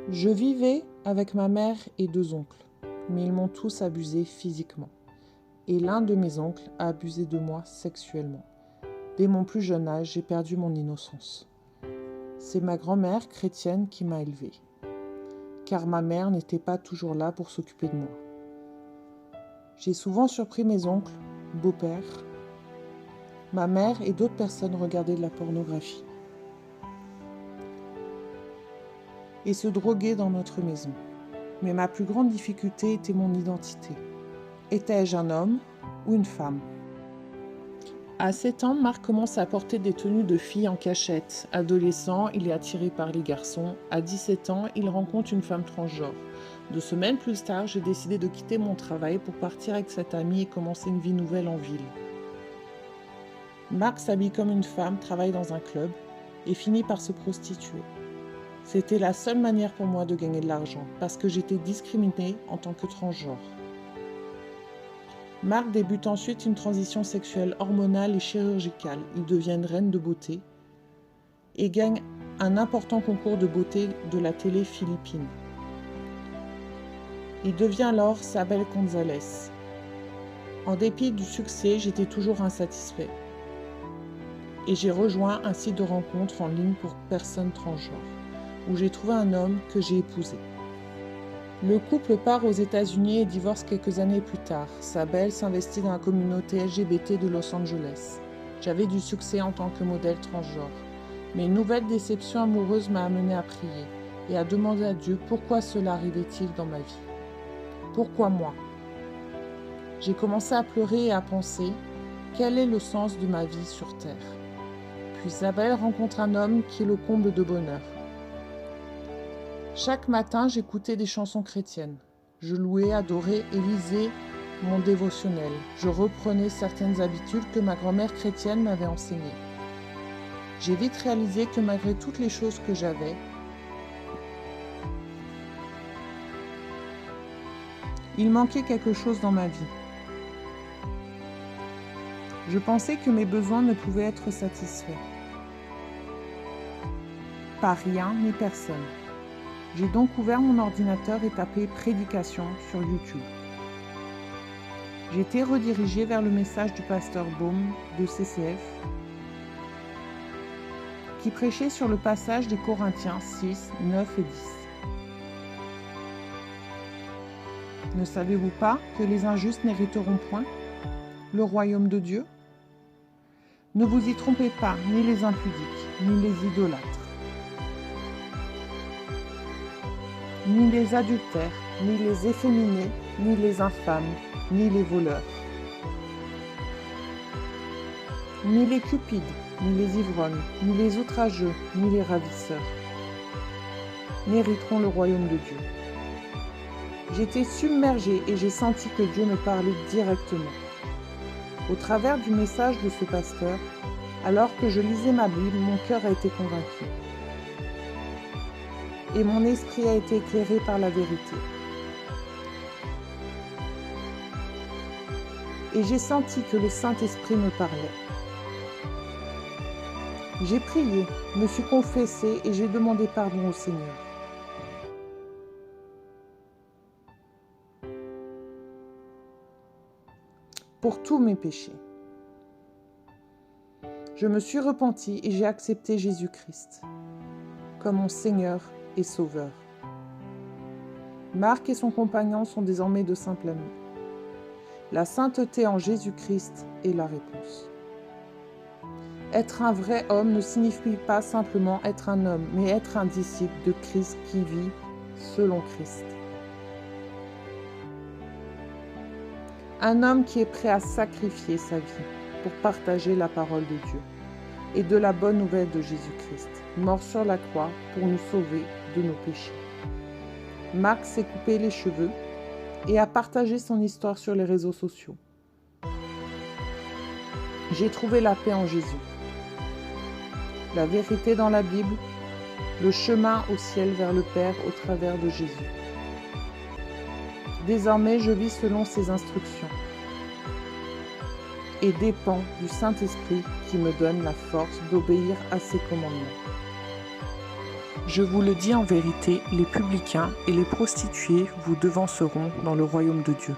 Je vivais avec ma mère et 2 oncles, mais ils m'ont tous abusé physiquement. Et l'un de mes oncles a abusé de moi sexuellement. Dès mon plus jeune âge, j'ai perdu mon innocence. C'est ma grand-mère chrétienne qui m'a élevée, car ma mère n'était pas toujours là pour s'occuper de moi. J'ai souvent surpris mes oncles, beaux-pères, ma mère et d'autres personnes regarder de la pornographie et se droguer dans notre maison. Mais ma plus grande difficulté était mon identité. Étais-je un homme ou une femme ? À 7 ans, Marc commence à porter des tenues de fille en cachette. Adolescent, il est attiré par les garçons. À 17 ans, il rencontre une femme transgenre. 2 semaines plus tard, j'ai décidé de quitter mon travail pour partir avec cet ami et commencer une vie nouvelle en ville. Marc s'habille comme une femme, travaille dans un club et finit par se prostituer. C'était la seule manière pour moi de gagner de l'argent, parce que j'étais discriminée en tant que transgenre. Marc débute ensuite une transition sexuelle hormonale et chirurgicale. Il devient une reine de beauté et gagne un important concours de beauté de la télé philippine. Il devient alors Sabel González. En dépit du succès, j'étais toujours insatisfait. Et j'ai rejoint un site de rencontres en ligne pour personnes transgenres, où j'ai trouvé un homme que j'ai épousé. Le couple part aux États-Unis et divorce quelques années plus tard. Sabel s'investit dans la communauté LGBT de Los Angeles. J'avais du succès en tant que modèle transgenre. Mais une nouvelle déception amoureuse m'a amené à prier et à demander à Dieu pourquoi cela arrivait-il dans ma vie. Pourquoi moi ? J'ai commencé à pleurer et à penser quel est le sens de ma vie sur terre. Puis Sabel rencontre un homme qui est le comble de bonheur. Chaque matin, j'écoutais des chansons chrétiennes. Je louais, adorais et lisais mon dévotionnel. Je reprenais certaines habitudes que ma grand-mère chrétienne m'avait enseignées. J'ai vite réalisé que malgré toutes les choses que j'avais, il manquait quelque chose dans ma vie. Je pensais que mes besoins ne pouvaient être satisfaits par rien ni personne. J'ai donc ouvert mon ordinateur et tapé « Prédication » sur YouTube. J'ai été redirigée vers le message du pasteur Baum de CCF qui prêchait sur le passage des Corinthiens 6, 9 et 10. Ne savez-vous pas que les injustes n'hériteront point le royaume de Dieu ? Ne vous y trompez pas, ni les impudiques, ni les idolâtres, ni les adultères, ni les efféminés, ni les infâmes, ni les voleurs, ni les cupides, ni les ivrognes, ni les outrageux, ni les ravisseurs, n'hériteront le royaume de Dieu. J'étais submergée et j'ai senti que Dieu me parlait directement. Au travers du message de ce pasteur, alors que je lisais ma Bible, mon cœur a été convaincu. Et mon esprit a été éclairé par la vérité. Et j'ai senti que le Saint-Esprit me parlait. J'ai prié, me suis confessée et j'ai demandé pardon au Seigneur. Pour tous mes péchés. Je me suis repentie et j'ai accepté Jésus-Christ comme mon Seigneur et Sauveur. Marc et son compagnon sont désormais de simples amis. La sainteté en Jésus-Christ est la réponse. Être un vrai homme ne signifie pas simplement être un homme, mais être un disciple de Christ qui vit selon Christ. Un homme qui est prêt à sacrifier sa vie pour partager la parole de Dieu et de la bonne nouvelle de Jésus-Christ, mort sur la croix pour nous sauver de nos péchés. Marc s'est coupé les cheveux et a partagé son histoire sur les réseaux sociaux. J'ai trouvé la paix en Jésus, la vérité dans la Bible, le chemin au ciel vers le Père au travers de Jésus. Désormais, je vis selon ses instructions et dépends du Saint-Esprit qui me donne la force d'obéir à ses commandements. Je vous le dis en vérité, les publicains et les prostituées vous devanceront dans le royaume de Dieu.